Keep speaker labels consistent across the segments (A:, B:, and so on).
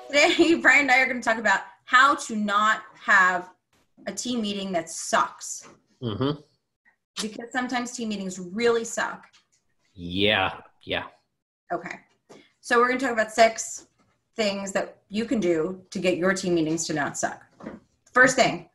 A: Today, Brian and I are going to talk about how to not have a team meeting that sucks.
B: Mm-hmm.
A: Because sometimes team meetings really suck.
B: Yeah.
A: Okay. So we're going to talk about 6 things that you can do to get your team meetings to not suck. First thing,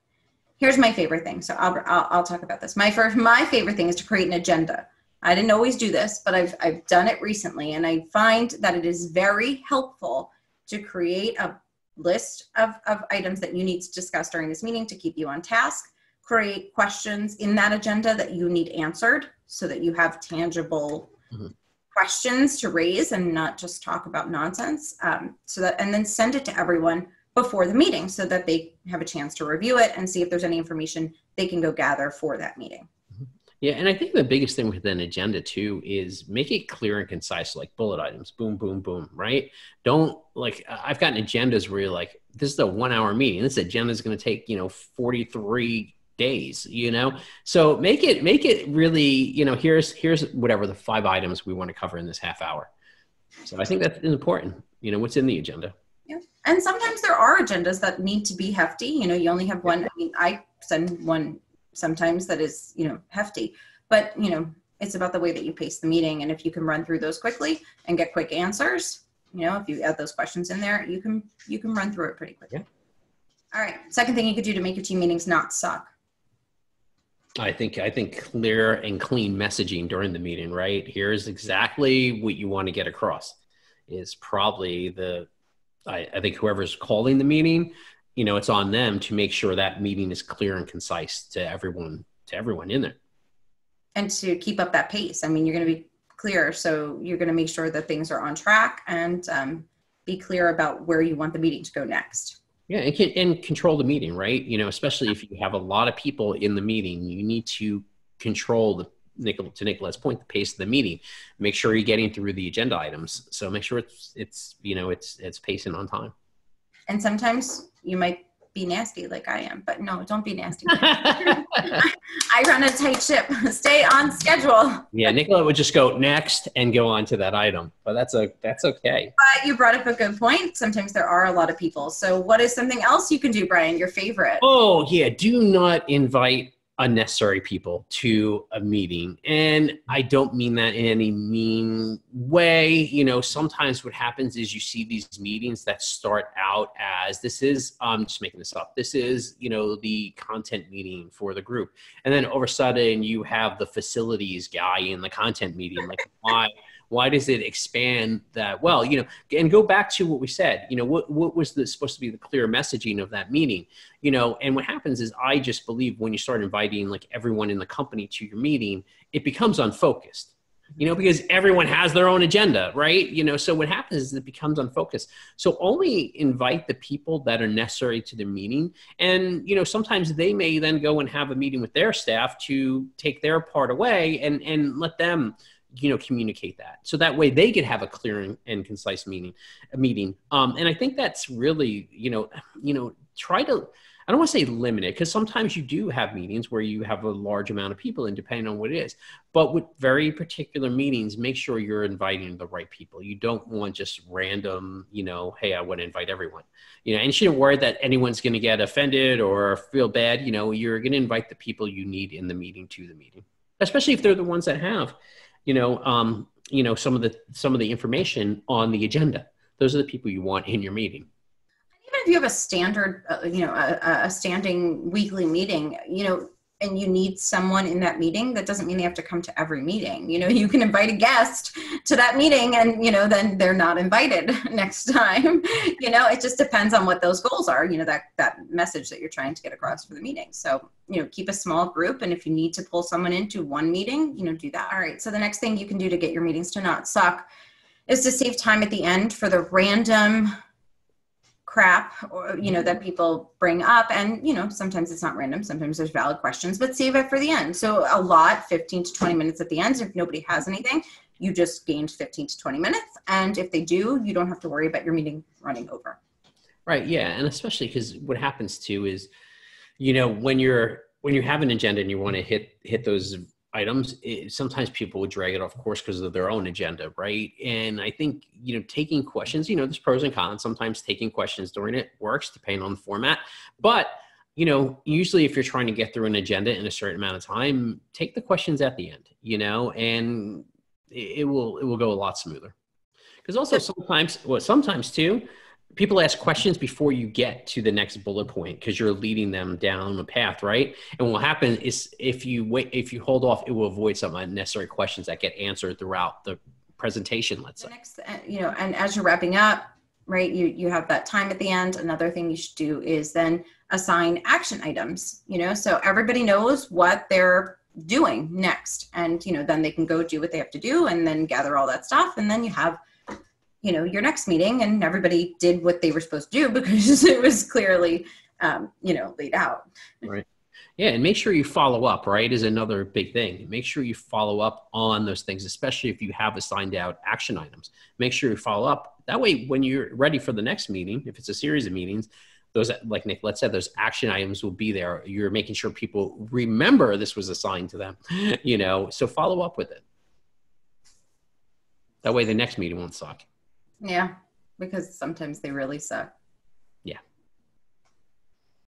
A: here's my favorite thing. So I'll talk about this. My favorite thing is to create an agenda. I didn't always do this, but I've done it recently, and I find that it is very helpful to create a list of items that you need to discuss during this meeting to keep you on task. Create questions in that agenda that you need answered so that you have tangible questions to raise and not just talk about nonsense. And then send it to everyone before the meeting so that they have a chance to review it and see if there's any information they can go gather for that meeting.
B: Yeah, and I think the biggest thing with an agenda too is make it clear and concise, like bullet items, boom, boom, boom, right? Don't I've gotten agendas where you're like, this is a 1-hour meeting. This agenda is going to take, 43 days, So make it really, here's whatever the 5 items we want to cover in this half hour. So I think that's important, what's in the agenda.
A: Yeah. And sometimes there are agendas that need to be hefty. You only have one. I mean, I send one sometimes that is, hefty, but it's about the way that you pace the meeting. And if you can run through those quickly and get quick answers, if you add those questions in there, you can run through it pretty quickly.
B: Yeah.
A: All right. Second thing you could do to make your team meetings not suck.
B: I think clear and clean messaging during the meeting, right? Here's exactly what you want to get across is probably I think whoever's calling the meeting, it's on them to make sure that meeting is clear and concise to everyone in there.
A: And to keep up that pace. I mean, you're going to be clear. So you're going to make sure that things are on track and be clear about where you want the meeting to go next.
B: Yeah, and control the meeting, right? Especially if you have a lot of people in the meeting, you need to control to Nicola's point, the pace of the meeting. Make sure you're getting through the agenda items. So make sure it's pacing on time. And
A: sometimes you might be nasty like I am, but no, don't be nasty. I run a tight ship. Stay on schedule.
B: Yeah, Nicola would just go next and go on to that item, but that's okay.
A: You brought up a good point. Sometimes there are a lot of people. So what is something else you can do, Brian, your favorite?
B: Oh, yeah. Do not invite unnecessary people to a meeting. And I don't mean that in any mean way. Sometimes what happens is you see these meetings that start out as I'm just making this up. This is, the content meeting for the group. And then all of a sudden you have the facilities guy in the content meeting. Like, why does it expand that? Well, and go back to what we said, what was supposed to be the clear messaging of that meeting, and what happens is I just believe when you start inviting like everyone in the company to your meeting, it becomes unfocused, because everyone has their own agenda, right? So what happens is it becomes unfocused. So only invite the people that are necessary to the meeting. And, sometimes they may then go and have a meeting with their staff to take their part away and let them communicate that. So that way they could have a clear and concise meeting. And I think that's really, try to, I don't want to say limit it, because sometimes you do have meetings where you have a large amount of people and depending on what it is, but with very particular meetings, make sure you're inviting the right people. You don't want just random, hey, I want to invite everyone, and you shouldn't worry that anyone's going to get offended or feel bad. You're going to invite the people you need in the meeting to the meeting, especially if they're the ones that have some of the information on the agenda. Those are the people you want in your meeting.
A: Even if you have a standard, a standing weekly meeting, and you need someone in that meeting, that doesn't mean they have to come to every meeting. You can invite a guest to that meeting and, then they're not invited next time. It just depends on what those goals are, that message that you're trying to get across for the meeting. So, keep a small group. And if you need to pull someone into one meeting, do that. All right. So the next thing you can do to get your meetings to not suck is to save time at the end for the random crap or that people bring up. And sometimes it's not random, sometimes there's valid questions, but save it for the end. So a lot, 15 to 20 minutes at the end. If nobody has anything, you just gained 15 to 20 minutes, and if they do, you don't have to worry about your meeting running over.
B: Right. Yeah. And especially because what happens too is when you have an agenda and you want to hit those items, sometimes people would drag it off course because of their own agenda, right? And I think, taking questions, there's pros and cons. Sometimes taking questions during it works depending on the format. But, usually if you're trying to get through an agenda in a certain amount of time, take the questions at the end, and it will go a lot smoother. Because also sometimes too, people ask questions before you get to the next bullet point because you're leading them down the path, right? And what will happen is if you hold off, it will avoid some unnecessary questions that get answered throughout the presentation, let's say.
A: Next, and as you're wrapping up, right, you have that time at the end. Another thing you should do is then assign action items, so everybody knows what they're doing next. And, then they can go do what they have to do and then gather all that stuff. And then you have your next meeting and everybody did what they were supposed to do because it was clearly, laid out.
B: Right. Yeah. And make sure you follow up, right, is another big thing. Make sure you follow up on those things, especially if you have assigned out action items. Make sure you follow up. That way, when you're ready for the next meeting, if it's a series of meetings, those, like Nicolette said, those action items will be there. You're making sure people remember this was assigned to them, so follow up with it. That way the next meeting won't suck.
A: Yeah, because sometimes they really suck.